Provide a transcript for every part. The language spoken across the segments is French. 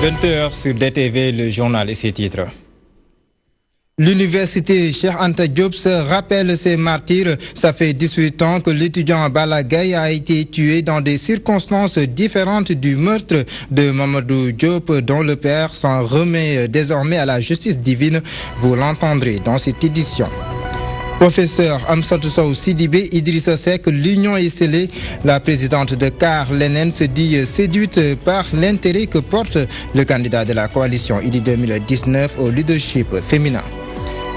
20h sur DTV, le journal et ses titres. L'université Cheikh Anta Diop se rappelle ses martyrs. Ça fait 18 ans que l'étudiant Balla Gaye a été tué dans des circonstances différentes du meurtre de Mamadou Diop, dont le père s'en remet désormais à la justice divine. Vous l'entendrez dans cette édition. Professeur Amsatou Sow Sidibé, Idrissa Seck, l'union est scellée. La présidente de CAR, Lenen, se dit séduite par l'intérêt que porte le candidat de la coalition IDI 2019 au leadership féminin.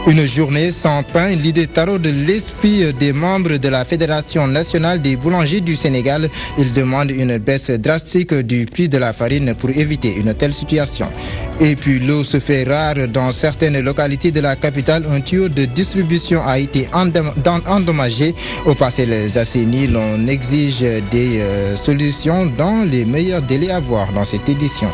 Une journée sans pain, l'idée tarot de l'esprit des membres de la Fédération nationale des boulangers du Sénégal. Ils demandent une baisse drastique du prix de la farine pour éviter une telle situation. Et puis l'eau se fait rare dans certaines localités de la capitale. Un tuyau de distribution a été endommagé. Au passé, les Assainies, l'on exige des solutions dans les meilleurs délais à voir dans cette édition.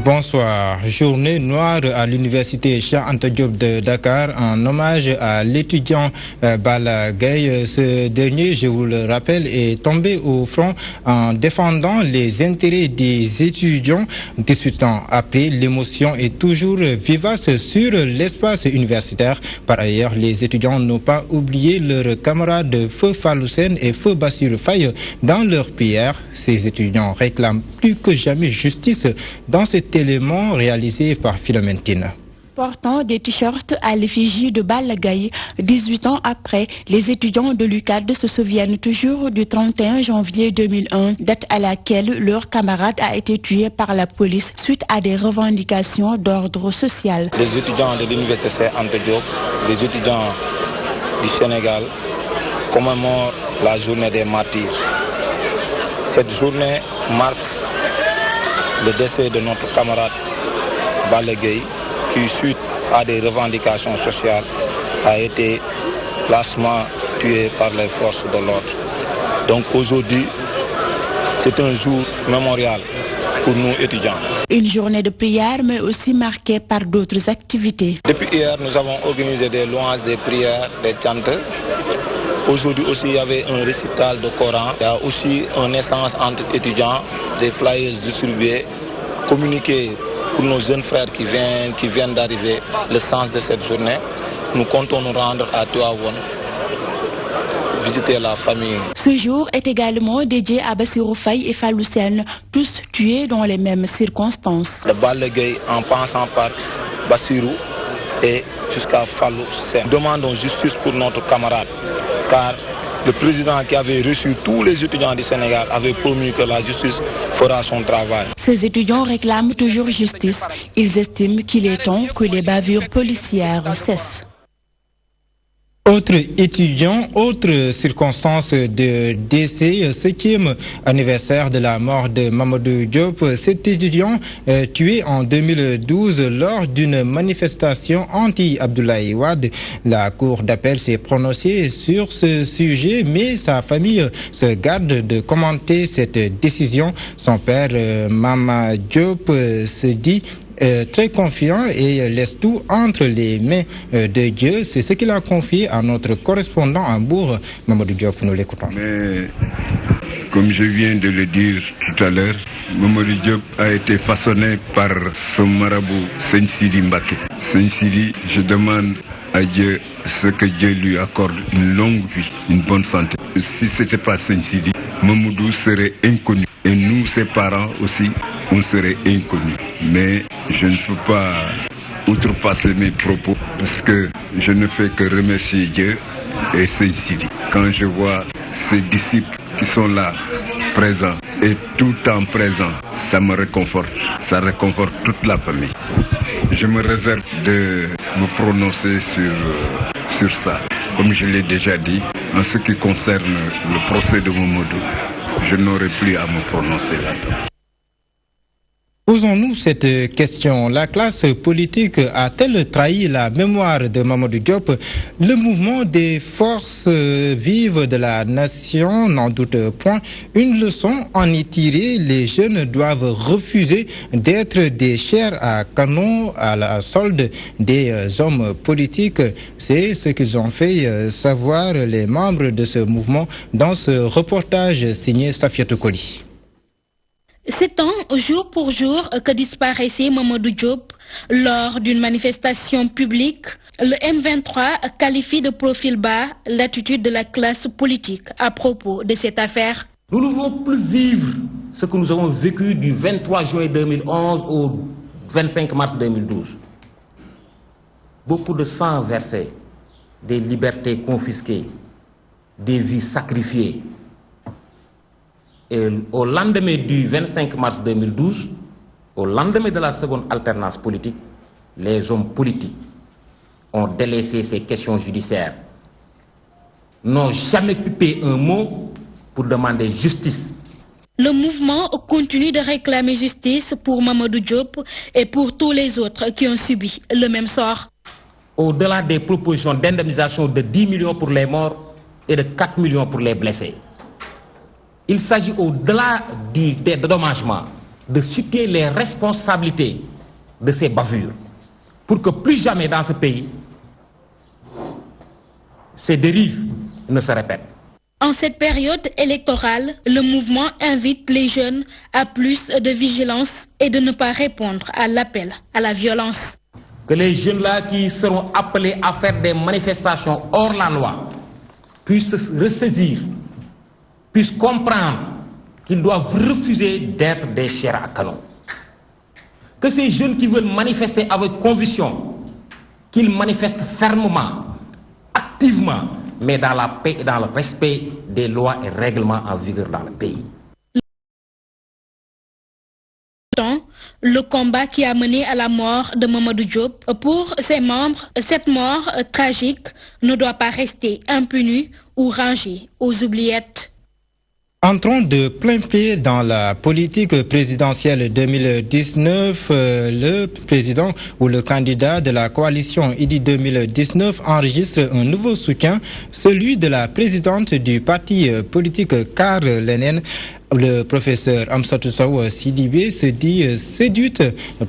Bonsoir. Journée noire à l'université Cheikh Anta Diop de Dakar en hommage à l'étudiant Balla Gaye. Ce dernier, je vous le rappelle, est tombé au front en défendant les intérêts des étudiants. 18 ans après, l'émotion est toujours vivace sur l'espace universitaire. Par ailleurs, les étudiants n'ont pas oublié leurs camarades Feu Faloussen et Feu Bassirou Faye dans leurs prières. Ces étudiants réclament plus que jamais justice dans cet élément réalisé par Philomène Tine. Portant des t-shirts à l'effigie de Balla Gaye, 18 ans après, les étudiants de l'UCAD se souviennent toujours du 31 janvier 2001, date à laquelle leur camarade a été tué par la police suite à des revendications d'ordre social. Les étudiants de l'université Cheikh Anta Diop, les étudiants du Sénégal commémorent la journée des martyrs. Cette journée marque le décès de notre camarade Balla Gaye, qui, suite à des revendications sociales, a été lâchement tué par les forces de l'ordre. Donc aujourd'hui, c'est un jour mémorial pour nous étudiants. Une journée de prière, mais aussi marquée par d'autres activités. Depuis hier, nous avons organisé des louanges, des prières, des chants. Aujourd'hui aussi, il y avait un récital de Coran. Il y a aussi un échange entre étudiants, des flyers distribués, communiqués pour nos jeunes frères qui viennent d'arriver, le sens de cette journée. Nous comptons nous rendre à Tivaouane, visiter la famille. Ce jour est également dédié à Bassirou Faye et Faloussen, tous tués dans les mêmes circonstances. Le Balla Gaye en passant par Bassirou et jusqu'à Faloussen. Nous demandons justice pour notre camarade, car le président qui avait reçu tous les étudiants du Sénégal avait promis que la justice fera son travail. Ces étudiants réclament toujours justice. Ils estiment qu'il est temps que les bavures policières cessent. Autre étudiant, autre circonstance de décès, 7e anniversaire de la mort de Mamadou Diop. Cet étudiant tué en 2012 lors d'une manifestation anti-Abdoulaye Wade. La cour d'appel s'est prononcée sur ce sujet, mais sa famille se garde de commenter cette décision. Son père, Mama Diop, se dit très confiant et laisse tout entre les mains de Dieu. C'est ce qu'il a confié à notre correspondant à Bourg, Mamadou Diop. Nous l'écoutons. Mais comme je viens de le dire tout à l'heure, Mamadou Diop a été façonné par son marabout Seigne Sidi Mbacké. Seigne Sidi, je demande à Dieu ce que Dieu lui accorde une longue vie, une bonne santé. Si ce n'était pas Seigne Sidi, Mamadou serait inconnu. Et nous, ses parents aussi, on serait inconnus. Mais je ne peux pas outrepasser mes propos parce que je ne fais que remercier Dieu et Seigne Sidi. Quand je vois ces disciples qui sont là, présents, et tout en présent, ça me réconforte. Ça réconforte toute la famille. Je me réserve de me prononcer sur ça. Comme je l'ai déjà dit, en ce qui concerne le procès de Mamadou, je n'aurai plus à me prononcer là-dedans. Posons-nous cette question. La classe politique a-t-elle trahi la mémoire de Mamadou Diop? Le mouvement des forces vives de la nation n'en doute point. Une leçon en y tirée, les jeunes doivent refuser d'être des chairs à canon à la solde des hommes politiques. C'est ce qu'ils ont fait savoir les membres de ce mouvement dans ce reportage signé Safiatou Koli. C'est jour pour jour que disparaissait Mamadou Diop lors d'une manifestation publique. Le M23 qualifie de profil bas l'attitude de la classe politique à propos de cette affaire. Nous ne voulons plus vivre ce que nous avons vécu du 23 juin 2011 au 25 mars 2012. Beaucoup de sang versé, des libertés confisquées, des vies sacrifiées. Et au lendemain du 25 mars 2012, au lendemain de la seconde alternance politique, les hommes politiques ont délaissé ces questions judiciaires, n'ont jamais pipé un mot pour demander justice. Le mouvement continue de réclamer justice pour Mamadou Diop et pour tous les autres qui ont subi le même sort. Au-delà des propositions d'indemnisation de 10 millions pour les morts et de 4 millions pour les blessés, il s'agit au-delà des dédommagements de situer les responsabilités de ces bavures pour que plus jamais dans ce pays ces dérives ne se répètent. En cette période électorale, le mouvement invite les jeunes à plus de vigilance et de ne pas répondre à l'appel à la violence. Que les jeunes-là qui seront appelés à faire des manifestations hors la loi puissent se ressaisir, puissent comprendre qu'ils doivent refuser d'être des chairs à canon. Que ces jeunes qui veulent manifester avec conviction, qu'ils manifestent fermement, activement, mais dans la paix et dans le respect des lois et règlements en vigueur dans le pays. Le combat qui a mené à la mort de Mamadou Diop, pour ses membres, cette mort tragique ne doit pas rester impunie ou rangée aux oubliettes. Entrons de plein pied dans la politique présidentielle 2019. Le président ou le candidat de la coalition IDI 2019 enregistre un nouveau soutien, celui de la présidente du parti politique CAR Lenen. Le professeur Amsatou Sow Sidibé se dit séduite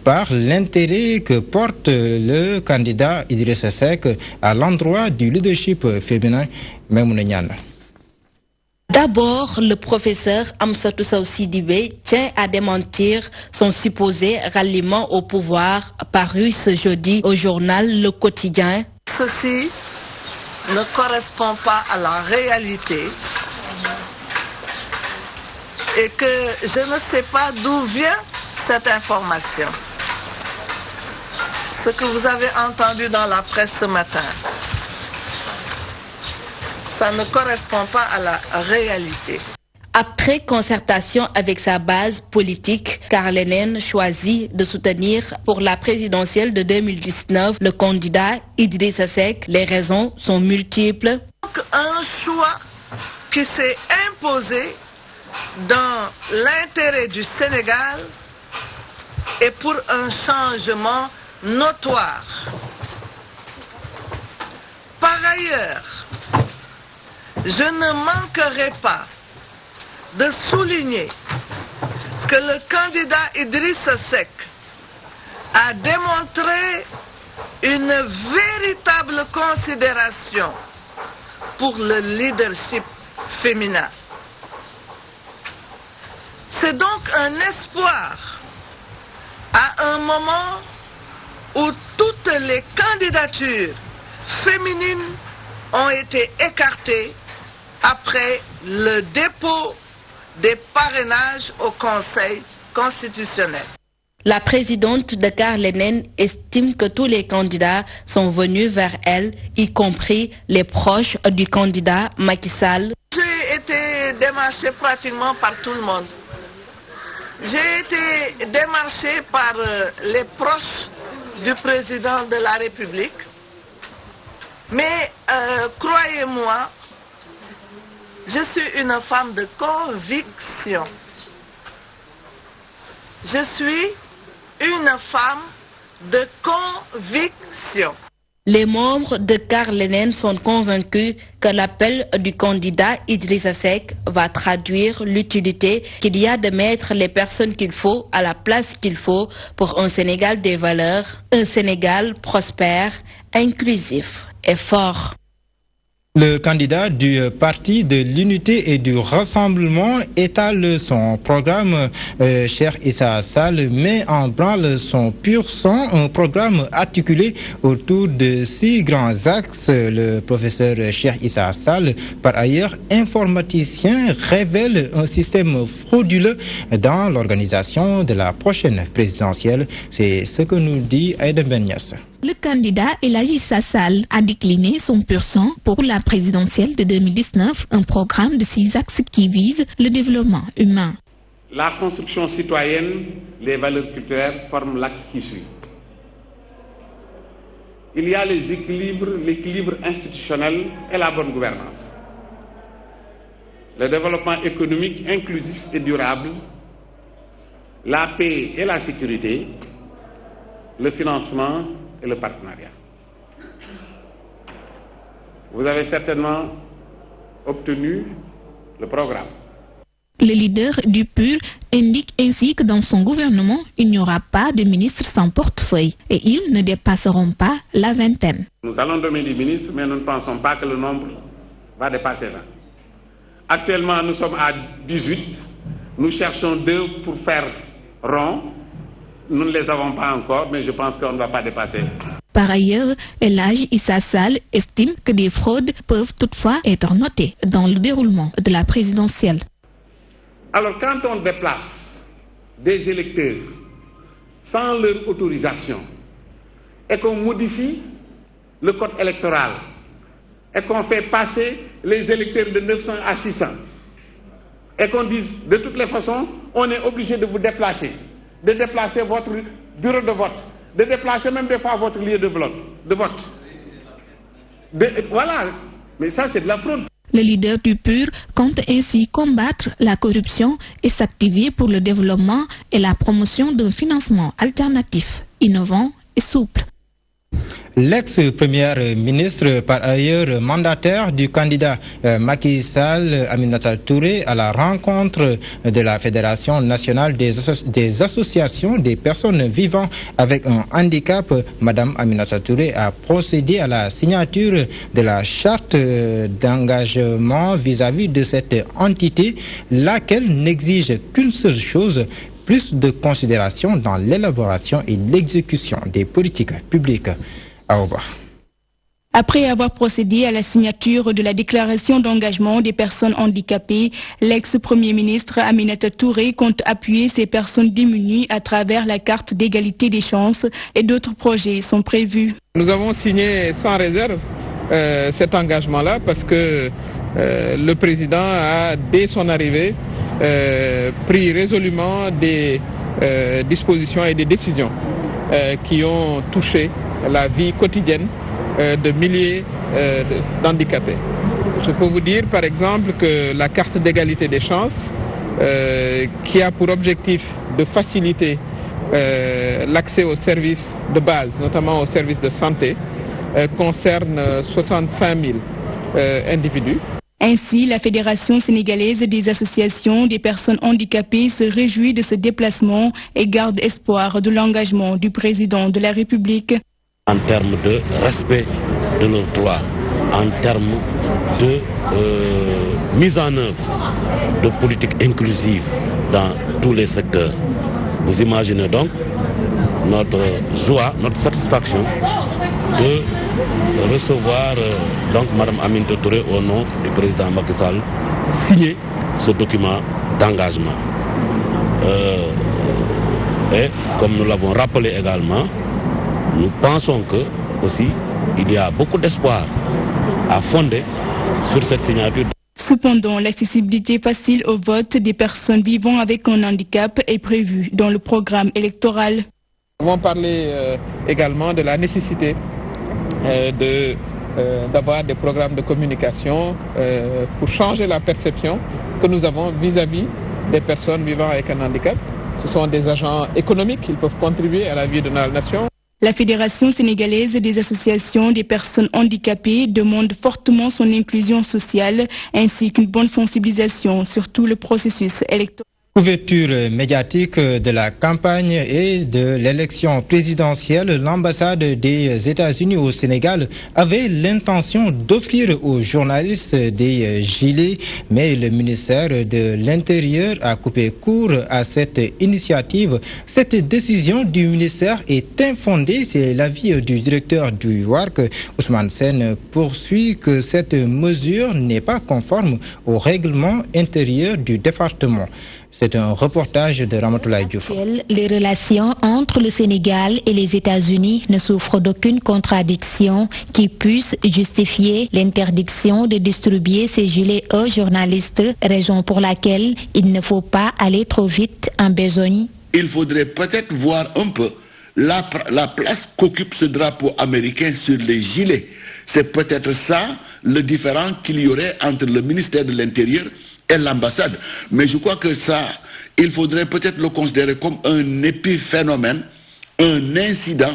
par l'intérêt que porte le candidat Idrissa Seck à l'endroit du leadership féminin. Maimouna Niane. D'abord, le professeur Amsatou Sow Sidibé tient à démentir son supposé ralliement au pouvoir paru ce jeudi au journal Le Quotidien. Ceci ne correspond pas à la réalité et que je ne sais pas d'où vient cette information. Ce que vous avez entendu dans la presse ce matin, ça ne correspond pas à la réalité. Après concertation avec sa base politique, CAR Lenen choisit de soutenir pour la présidentielle de 2019 le candidat Idrissa Seck. Les raisons sont multiples. Un choix qui s'est imposé dans l'intérêt du Sénégal et pour un changement notoire. Par ailleurs, je ne manquerai pas de souligner que le candidat Idrissa Seck a démontré une véritable considération pour le leadership féminin. C'est donc un espoir à un moment où toutes les candidatures féminines ont été écartées après le dépôt des parrainages au Conseil constitutionnel. La présidente de CAR Lenen estime que tous les candidats sont venus vers elle, y compris les proches du candidat Macky Sall. J'ai été démarchée pratiquement par tout le monde. J'ai été démarchée par les proches du président de la République. Mais croyez-moi, je suis une femme de conviction. Je suis une femme de conviction. Les membres de Carlenen sont convaincus que l'appel du candidat Idrissa Seck va traduire l'utilité qu'il y a de mettre les personnes qu'il faut à la place qu'il faut pour un Sénégal des valeurs, un Sénégal prospère, inclusif et fort. Le candidat du Parti de l'Unité et du Rassemblement étale son programme. Cheikh Issa Sall met en branle son pur sang, un programme articulé autour de 6 grands axes. Le professeur Cheikh Issa Sall, par ailleurs informaticien, révèle un système frauduleux dans l'organisation de la prochaine présidentielle. C'est ce que nous dit Aïda Benyas. Le candidat Elhadji Issa Sall a décliné son pur sang pour la présidentielle de 2019, un programme de 6 axes qui vise le développement humain. La construction citoyenne, les valeurs culturelles forment l'axe qui suit. Il y a l'équilibre institutionnel et la bonne gouvernance. Le développement économique inclusif et durable, la paix et la sécurité, le financement et le partenariat. Vous avez certainement obtenu le programme. Le leader du PUR indique ainsi que dans son gouvernement, il n'y aura pas de ministres sans portefeuille et ils ne dépasseront pas la vingtaine. Nous allons nommer des ministres, mais nous ne pensons pas que le nombre va dépasser 20. Actuellement, nous sommes à 18. Nous cherchons 2 pour faire rond. Nous ne les avons pas encore, mais je pense qu'on ne va pas dépasser. Par ailleurs, Elhadji Issa Sall estime que des fraudes peuvent toutefois être notées dans le déroulement de la présidentielle. Alors, quand on déplace des électeurs sans leur autorisation et qu'on modifie le code électoral et qu'on fait passer les électeurs de 900 à 600 et qu'on dise de toutes les façons, on est obligé de vous déplacer, de déplacer votre bureau de vote, de déplacer même des fois votre lieu de vote. Voilà, mais ça c'est de la fraude. Le leader du PUR compte ainsi combattre la corruption et s'activer pour le développement et la promotion d'un financement alternatif, innovant et souple. L'ex-première ministre, par ailleurs mandataire du candidat Macky Sall, Aminata Touré, à la rencontre de la Fédération nationale des associations des personnes vivant avec un handicap, Madame Aminata Touré a procédé à la signature de la charte d'engagement vis-à-vis de cette entité, laquelle n'exige qu'une seule chose: plus de considération dans l'élaboration et l'exécution des politiques publiques. Après avoir procédé à la signature de la déclaration d'engagement des personnes handicapées, l'ex-premier ministre Aminata Touré compte appuyer ces personnes démunies à travers la carte d'égalité des chances et d'autres projets sont prévus. Nous avons signé sans réserve cet engagement-là parce que le président a, dès son arrivée, pris résolument des dispositions et des décisions qui ont touché la vie quotidienne de milliers d'handicapés. Je peux vous dire par exemple que la carte d'égalité des chances, qui a pour objectif de faciliter l'accès aux services de base, notamment aux services de santé, concerne 65 000 individus. Ainsi, la Fédération sénégalaise des associations des personnes handicapées se réjouit de ce déplacement et garde espoir de l'engagement du président de la République. En termes de respect de leurs droits, en termes de mise en œuvre de politiques inclusives dans tous les secteurs. Vous imaginez donc notre joie, notre satisfaction de recevoir donc Mme Aminata Touré au nom du président Macky Sall signer ce document d'engagement. Et comme nous l'avons rappelé également, nous pensons que aussi il y a beaucoup d'espoir à fonder sur cette signature. Cependant, l'accessibilité facile au vote des personnes vivant avec un handicap est prévue dans le programme électoral. Nous avons parlé également de la nécessité d'avoir des programmes de communication pour changer la perception que nous avons vis-à-vis des personnes vivant avec un handicap. Ce sont des agents économiques, ils peuvent contribuer à la vie de la nation. La Fédération sénégalaise des associations des personnes handicapées demande fortement son inclusion sociale ainsi qu'une bonne sensibilisation sur tout le processus électoral. Couverture médiatique de la campagne et de l'élection présidentielle, l'ambassade des États-Unis au Sénégal avait l'intention d'offrir aux journalistes des gilets, mais le ministère de l'Intérieur a coupé court à cette initiative. Cette décision du ministère est infondée, c'est l'avis du directeur du WARC. Ousmane Sen poursuit que cette mesure n'est pas conforme au règlement intérieur du département. C'est un reportage de Ramatoulaye Diouf. Les relations entre le Sénégal et les États-Unis ne souffrent d'aucune contradiction qui puisse justifier l'interdiction de distribuer ces gilets aux journalistes, raison pour laquelle il ne faut pas aller trop vite en besogne. Il faudrait peut-être voir un peu la place qu'occupe ce drapeau américain sur les gilets. C'est peut-être ça le différent qu'il y aurait entre le ministère de l'Intérieur et l'ambassade. Mais je crois que ça, il faudrait peut-être le considérer comme un épiphénomène, un incident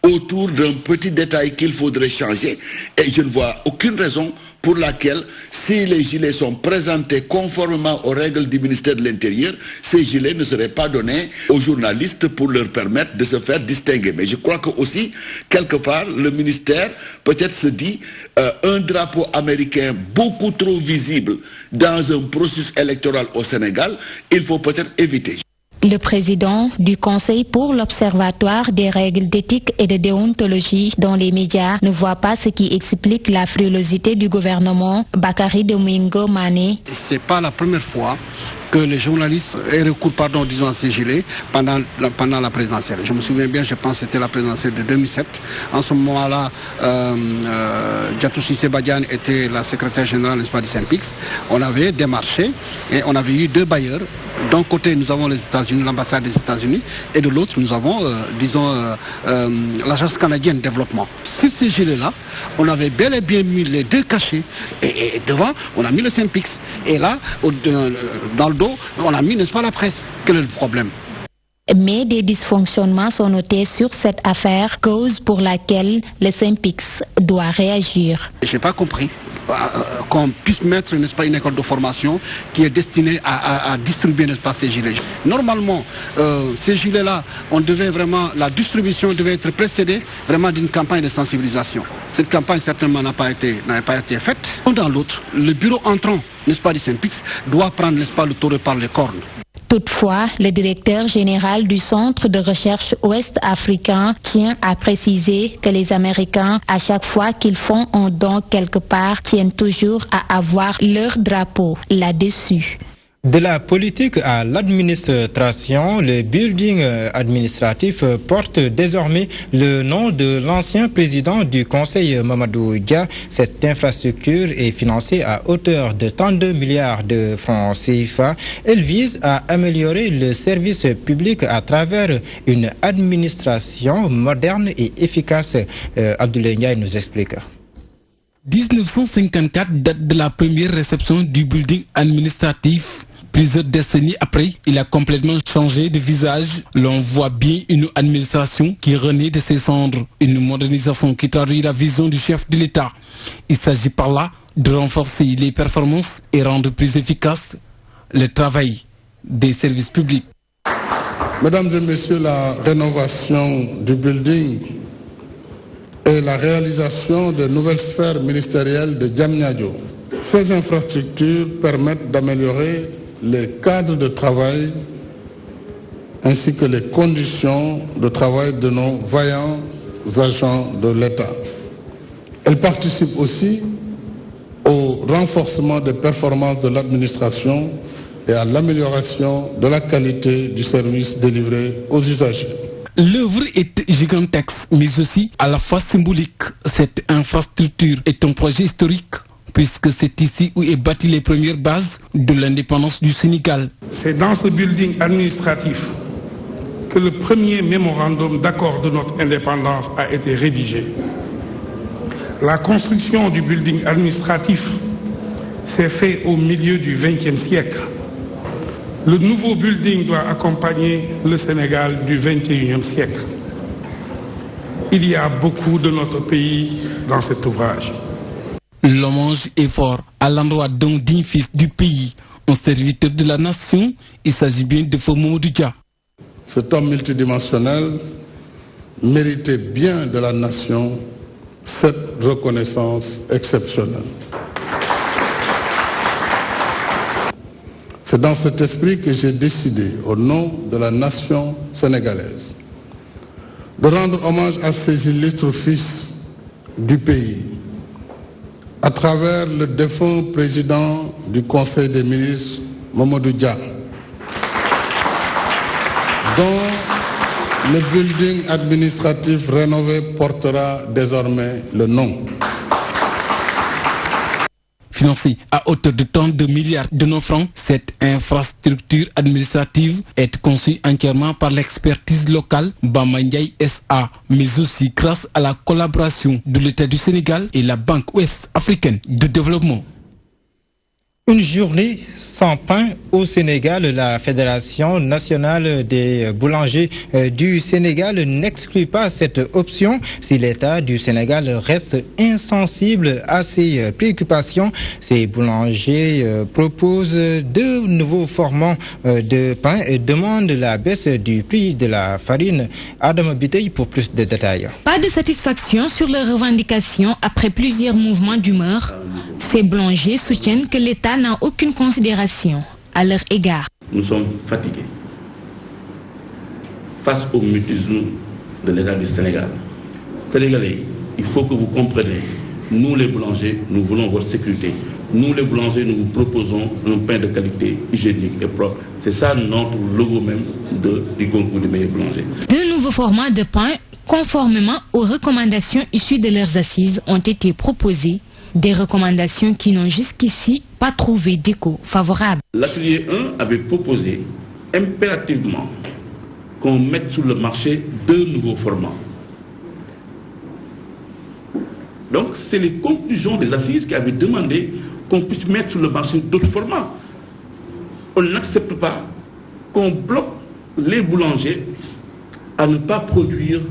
autour d'un petit détail qu'il faudrait changer. Et je ne vois aucune raison pour laquelle, si les gilets sont présentés conformément aux règles du ministère de l'Intérieur, ces gilets ne seraient pas donnés aux journalistes pour leur permettre de se faire distinguer. Mais je crois que aussi, quelque part, le ministère peut-être se dit un drapeau américain beaucoup trop visible dans un processus électoral au Sénégal, il faut peut-être éviter. Le président du Conseil pour l'Observatoire des règles d'éthique et de déontologie dans les médias ne voit pas ce qui explique la frilosité du gouvernement. Bakary Domingo Mané. Ce n'est pas la première fois que les journalistes aient recours, disons, à ces gilets pendant la présidentielle. Je me souviens bien, je pense que c'était la présidentielle de 2007. En ce moment-là, Diatou Cissé Badiane était la secrétaire générale du SYNPICS. On avait démarché et on avait eu 2 bailleurs. D'un côté, nous avons les États-Unis, l'ambassade des États-Unis, et de l'autre, nous avons, l'Agence canadienne de développement. Sur ces gilets-là, on avait bel et bien mis les 2 cachets, et devant, on a mis le SYNPICS. Et là, dans le dos, on a mis, n'est-ce pas, la presse. Quel est le problème ? Mais des dysfonctionnements sont notés sur cette affaire, cause pour laquelle le SYNPICS doit réagir. Je n'ai pas compris qu'on puisse mettre, n'est-ce pas, une école de formation qui est destinée à distribuer, n'est-ce pas, ces gilets. Normalement, ces gilets-là, la distribution devait être précédée vraiment d'une campagne de sensibilisation. Cette campagne certainement n'avait pas été faite. Dans l'autre, le bureau entrant, n'est-ce pas, du SYNPICS doit prendre, n'est-ce pas, le taureau par les cornes. Toutefois, le directeur général du Centre de recherche ouest-africain tient à préciser que les Américains, à chaque fois qu'ils font un don quelque part, tiennent toujours à avoir leur drapeau là-dessus. De la politique à l'administration, le building administratif porte désormais le nom de l'ancien président du Conseil Mamadou Dia. Cette infrastructure est financée à hauteur de 32 milliards de francs CFA. Elle vise à améliorer le service public à travers une administration moderne et efficace. Abdoulaye Ndiaye nous explique. 1954 date de la première réception du building administratif. Plusieurs décennies après, il a complètement changé de visage. L'on voit bien une administration qui renaît de ses cendres. Une modernisation qui traduit la vision du chef de l'État. Il s'agit par là de renforcer les performances et rendre plus efficace le travail des services publics. Mesdames et messieurs, la rénovation du building et la réalisation de nouvelles sphères ministérielles de Diamniadio. Ces infrastructures permettent d'améliorer les cadres de travail ainsi que les conditions de travail de nos vaillants agents de l'État. Elles participent aussi au renforcement des performances de l'administration et à l'amélioration de la qualité du service délivré aux usagers. L'œuvre est gigantesque, mais aussi à la fois symbolique. Cette infrastructure est un projet historique, puisque c'est ici où est bâtie les premières bases de l'indépendance du Sénégal. C'est dans ce building administratif que le premier mémorandum d'accord de notre indépendance a été rédigé. La construction du building administratif s'est faite au milieu du XXe siècle. Le nouveau building doit accompagner le Sénégal du XXIe siècle. Il y a beaucoup de notre pays dans cet ouvrage. L'hommage est fort à l'endroit d'un digne fils du pays, un serviteur de la nation. Il s'agit bien de Feu Mamadou Dia. Cet homme multidimensionnel méritait bien de la nation cette reconnaissance exceptionnelle. C'est dans cet esprit que j'ai décidé, au nom de la nation sénégalaise, de rendre hommage à ces illustres fils du pays, à travers le défunt président du Conseil des ministres, Mamadou Dia, dont le building administratif rénové portera désormais le nom. Financée à hauteur de 32 milliards de nos francs, cette infrastructure administrative est conçue entièrement par l'expertise locale Bamba Ndiaye SA, mais aussi grâce à la collaboration de l'État du Sénégal et la Banque ouest africaine de développement. Une journée sans pain au Sénégal. La Fédération nationale des boulangers du Sénégal n'exclut pas cette option si l'État du Sénégal reste insensible à ces préoccupations. Ces boulangers proposent de nouveaux formats de pain et demandent la baisse du prix de la farine. Adam Bitey pour plus de détails. Pas de satisfaction sur leurs revendications après plusieurs mouvements d'humeur. Ces boulangers soutiennent que l'État n'a aucune considération à leur égard. Nous sommes fatigués face au mutisme de l'État du Sénégal. Sénégalais, il faut que vous compreniez, nous les boulangers, nous voulons votre sécurité. Nous les boulangers, nous vous proposons un pain de qualité hygiénique et propre. C'est ça notre logo même du concours des meilleurs boulangers. De nouveaux formats de pain, conformément aux recommandations issues de leurs assises, ont été proposés. Des recommandations qui n'ont jusqu'ici pas trouvé d'écho favorable. L'atelier 1 avait proposé impérativement qu'on mette sur le marché 2 nouveaux formats. Donc c'est les conclusions des assises qui avaient demandé qu'on puisse mettre sur le marché d'autres formats. On n'accepte pas qu'on bloque les boulangers à ne pas produire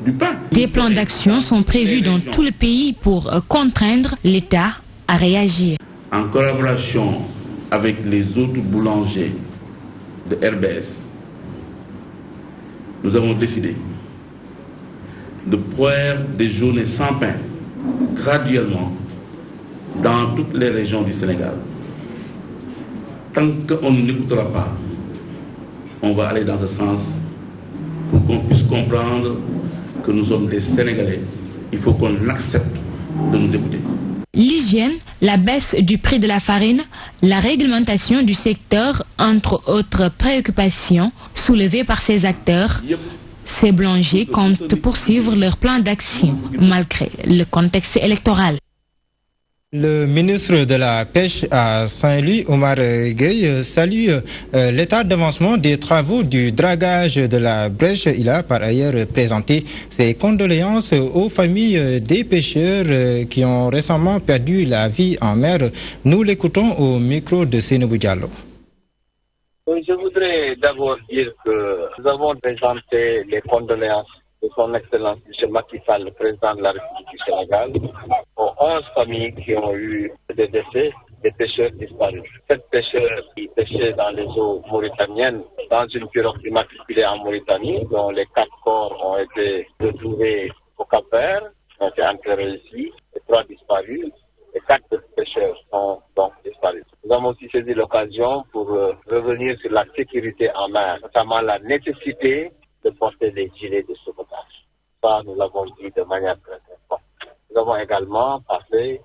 du pain. Des plans d'action sont prévus dans tout le pays pour contraindre l'État à réagir. En collaboration avec les autres boulangers de RBS, nous avons décidé de faire des journées sans pain graduellement dans toutes les régions du Sénégal. Tant qu'on n'écoutera pas, on va aller dans ce sens pour qu'on puisse comprendre que nous sommes des Sénégalais. Il faut qu'on accepte de nous écouter. L'hygiène, la baisse du prix de la farine, la réglementation du secteur, entre autres préoccupations soulevées par ces acteurs, ces boulangers comptent poursuivre leur plan d'action malgré le contexte électoral. Le ministre de la Pêche à Saint-Louis, Omar Gueye, salue l'état d'avancement des travaux du dragage de la Brèche. Il a par ailleurs présenté ses condoléances aux familles des pêcheurs qui ont récemment perdu la vie en mer. Nous l'écoutons au micro de Sénébou Diallo. Je voudrais d'abord dire que nous avons présenté les condoléances de son Excellence M. Macky Sall, le président de la République du Sénégal, aux 11 familles qui ont eu des décès des pêcheurs disparus. 7 pêcheurs qui pêchaient dans les eaux mauritaniennes, dans une pirogue immatriculée en Mauritanie, dont les 4 corps ont été retrouvés au Cap-Vert, ont été enterrés ici, et 3 disparus, et 4 pêcheurs sont donc disparus. Nous avons aussi saisi l'occasion pour revenir sur la sécurité en mer, notamment la nécessité de porter des gilets de sauvetage. Ça, nous l'avons dit de manière très forte. Nous avons également passé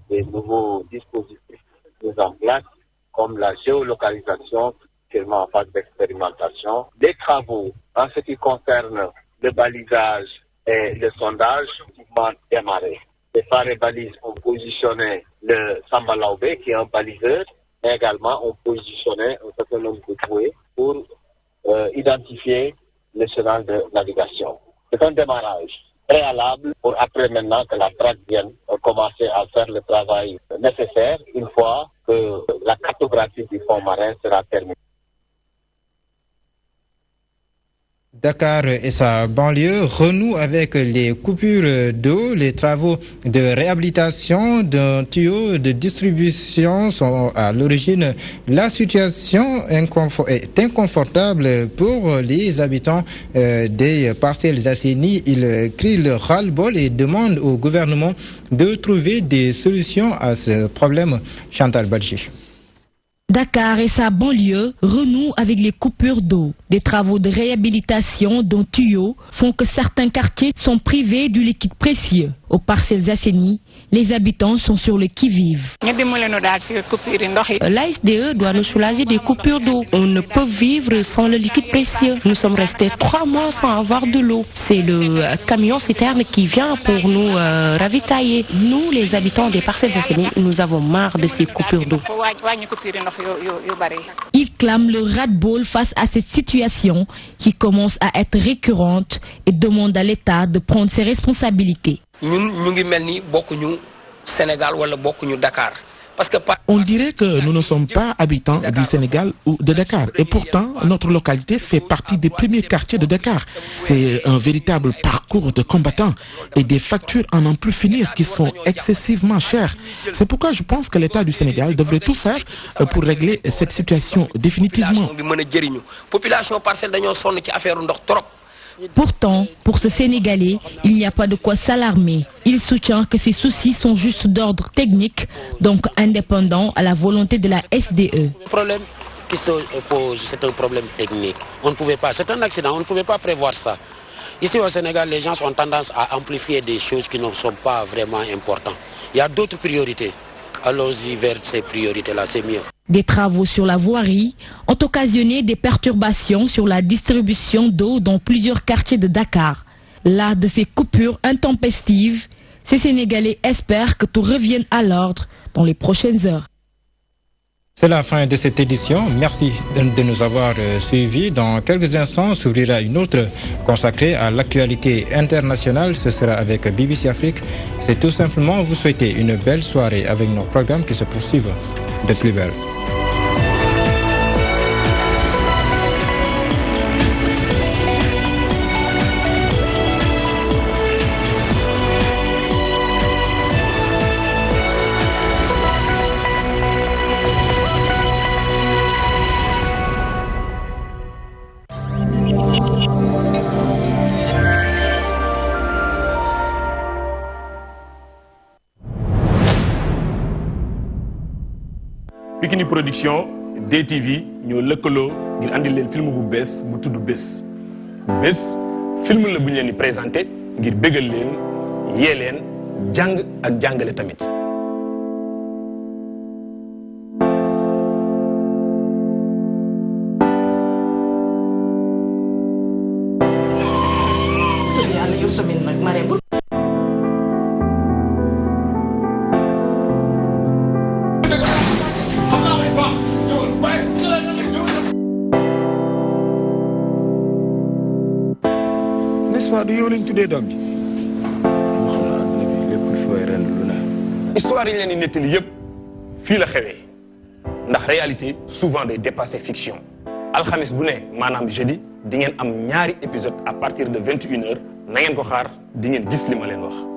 des nouveaux dispositifs mis en place, comme la géolocalisation, actuellement en phase d'expérimentation, des travaux en ce qui concerne le balisage et le sondage qui vont démarrer. Les phares et balises ont positionné le Samba Laobé, qui est un baliseur, mais également ont positionné un certain nombre de bouées pour identifier le chemin de navigation. C'est un démarrage préalable pour après maintenant que la traque vienne commencer à faire le travail nécessaire une fois que la cartographie du fond marin sera terminée. Dakar et sa banlieue renouent avec les coupures d'eau. Les travaux de réhabilitation d'un tuyau de distribution sont à l'origine. La situation est inconfortable pour les habitants des Parcelles Assainies. Ils crient le ras-le-bol et demandent au gouvernement de trouver des solutions à ce problème. Chantal Badji. Dakar et sa banlieue renouent avec les coupures d'eau. Des travaux de réhabilitation d'un tuyau font que certains quartiers sont privés du liquide précieux. Aux Parcelles Assainies, les habitants sont sur le qui-vive. L'ASDE doit nous soulager des coupures d'eau. On ne peut vivre sans le liquide précieux. Nous sommes restés 3 mois sans avoir de l'eau. C'est le camion citerne qui vient pour nous ravitailler. Nous, les habitants des Parcelles Assainies, nous avons marre de ces coupures d'eau. Ils clament le ras-le-bol face à cette situation qui commence à être récurrente et demandent à l'État de prendre ses responsabilités. On dirait que nous ne sommes pas habitants du Sénégal ou de Dakar. Et pourtant, notre localité fait partie des premiers quartiers de Dakar. C'est un véritable parcours de combattants et des factures à n'en plus finir qui sont excessivement chères. C'est pourquoi je pense que l'État du Sénégal devrait tout faire pour régler cette situation définitivement. Pourtant, pour ce Sénégalais, il n'y a pas de quoi s'alarmer. Il soutient que ces soucis sont juste d'ordre technique, donc indépendants à la volonté de la SDE. Le problème qui se pose, c'est un problème technique. On ne pouvait pas, c'est un accident, on ne pouvait pas prévoir ça. Ici au Sénégal, les gens ont tendance à amplifier des choses qui ne sont pas vraiment importantes. Il y a d'autres priorités. Allons-y vers ces priorités-là, c'est mieux. Des travaux sur la voirie ont occasionné des perturbations sur la distribution d'eau dans plusieurs quartiers de Dakar. Lors de ces coupures intempestives, ces Sénégalais espèrent que tout revienne à l'ordre dans les prochaines heures. C'est la fin de cette édition. Merci de nous avoir suivis. Dans quelques instants, s'ouvrira une autre consacrée à l'actualité internationale. Ce sera avec BBC Afrique. C'est tout simplement vous souhaiter une belle soirée avec nos programmes qui se poursuivent de plus belle. Bikini Production DTV ñoo lëkkaloo ngir andil leen film bu bees bu tudd Bés. Bés film la bu ñu leen di présenté ngir bégal leen yee leen jàng ak jàngale tamit. du yow lañ tuddee doom ji. histoire yi leen di nettali yëpp fii la xewee ndax réalité souvent day dépasser fiction. alxamis bu ne maanaam jeudi di ngeen am ñaari épisode à partir de 21h na ngeen ko xaar di ngeen gis li ma leen wax.